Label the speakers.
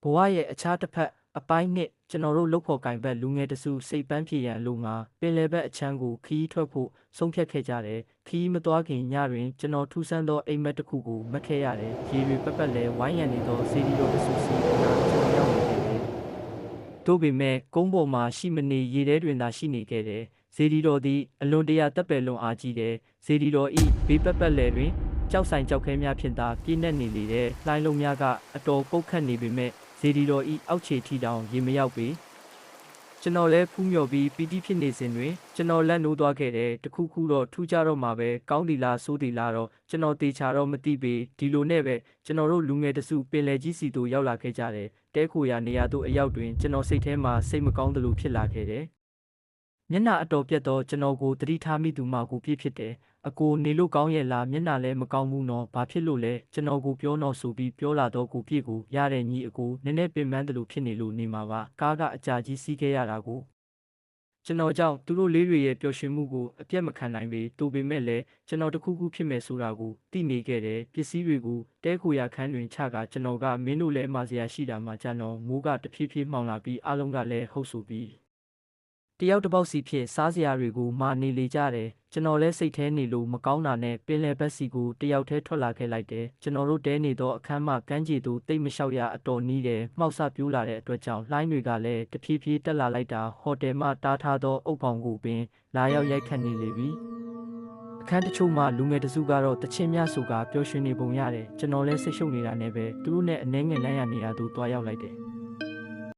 Speaker 1: ဘဝရဲ့အခြားတစ်ဖက်အပိုင်းနှစ်ကျွန်တော်တို့လုပ်ဖို့ကင်ဘက်လူငယ်တစုစိတ်ပန်းဖြေရန်လို့ငါပင်လယ်ဘက်အချမ်းကိုခီးထွက်ဖို့ဆုံးဖြတ်ခဲ့ကြတယ်ခီးမသွားခင်ညတွင်ကျွန်တော်ထူးဆန်းသောအိမ်မက်တစ်ခုကိုမက်ခဲ့ရတယ်ရေတွေပက်ပက်လဲဝိုင်းရံနေသောစေဒီတော်တစုစီကကျွန်တော်ရောက်နေခဲ့တယ်တို့ပေမဲ့ကုန်းပေါ်မှာရှိမနေရေထဲတွင်သာရှိနေခဲ့တယ်ဇေဒီတော်သည်အလွန်တရာတပ်ပယ်လွန်အားကြီးတယ်ဇေဒီတော်ဤဘေးပက်ပက်လဲတွင်ကြောက်ဆိုင်ကြောက်ခဲများဖြင့်သာပြည့်နှက်နေလေတဲ့လှိုင်းလုံးများကအတော်ပုတ်ခတ်နေပေမဲ့ဇေဒီတော်ဤအောက်ခြေထီတောင်ရေမရောက်ပေကျွန်တော်လည်းဖူးမြော်ပြီးပီတိဖြစ်နေစဉ်တွင်ကျွန်တော်လက်နိုးသွားခဲ့တယ်တခုခုတော့ထူးခြားတော့မှာပဲကောင်းဒီလားဆိုးဒီလားတော့ကျွန်တော်တေချာတော့မသိပေဒီလိုနဲ့ပဲကျွန်တော်တို့လူငယ်တစုပင်လယ်ကြီးစီတို့ရောက်လာခဲ့ကြတယ်တဲခိုရာနေရာတို့အရောက်တွင်ကျွန်တော်စိတ်ထဲမှာစိတ်မကောင်းသလိုဖြစ်လာခဲ့တယ်မျက်နှာအတော်ပြတ်သောကျွန်တော်ကိုတတိထားမိသူမှကိုပြည့်ဖြစ်တယ်အကိုနေလို့ကောင်းရဲ့လားမျက်နှာလည်းမကောင်းဘူးနော်ဘာဖြစ်လို့လဲကျွန်တော်ကိုပြောတော့ဆိုပြီးပြောလာတော့ကိုပြည့်ကိုရတဲ့ညီအကိုနည်းနည်းပင်ပန်းတယ်လို့ဖြစ်နေလို့နေမှာပါကားကအကြာကြီးစီးခဲ့ရတာကိုကျွန်တော်ကြောင့်သူတို့လေးတွေရဲ့ပျော်ရွှင်မှုကိုအပြတ်မခံနိုင်ပေတူပေမဲ့လည်းကျွန်တော်တခုခုဖြစ်မယ်ဆိုတာကိုသိနေခဲ့တယ်ပစ္စည်းတွေကိုတဲခိုရာခန်းတွင်ချကကျွန်တော်ကမင်းတို့လည်းအမှားစရာရှိတာမှကျွန်တော်မိုးကတဖြည်းဖြည်းမှောင်လာပြီးအားလုံးကလည်းဟုတ်ဆိုပြီးတယောက်တစ်ပေါက်စီဖြစ်စားစရာတွေကိုမာနေလေကြတယ်ကျွန်တော်လည်းစိတ်ထဲနေလို့မကောင်းတာနဲ့ပင်လယ်ဘက်စီကိုတယောက်တည်းထွက်လာခဲ့လိုက်တယ်ကျွန်တော်တို့တဲနေတော့အခန်းမကန်းခြေတို့တိတ်မလျှောက်ရအတော်နီးတယ်မှောက်ဆပြိုးလာတဲ့အတွက်ကြောင့်လှိုင်းတွေကလည်းတဖြည်းဖြည်းတက်လာလိုက်တာဟိုတယ်မှတားထားသောအုပ်ဖောင်ကိုပင်လာရောက်ရိုက်ခတ်နေလေပြီအခန်းတချို့မှလူငယ်တစုကတော့တချင်းများဆိုကပျော်ရွှင်နေပုံရတယ်ကျွန်တော်လည်းစိတ်ရှုပ်နေတာနဲ့ပဲသူတို့နဲ့အနှဲငယ်လမ်းရနေရာသို့တွားရောက်လိုက်တယ်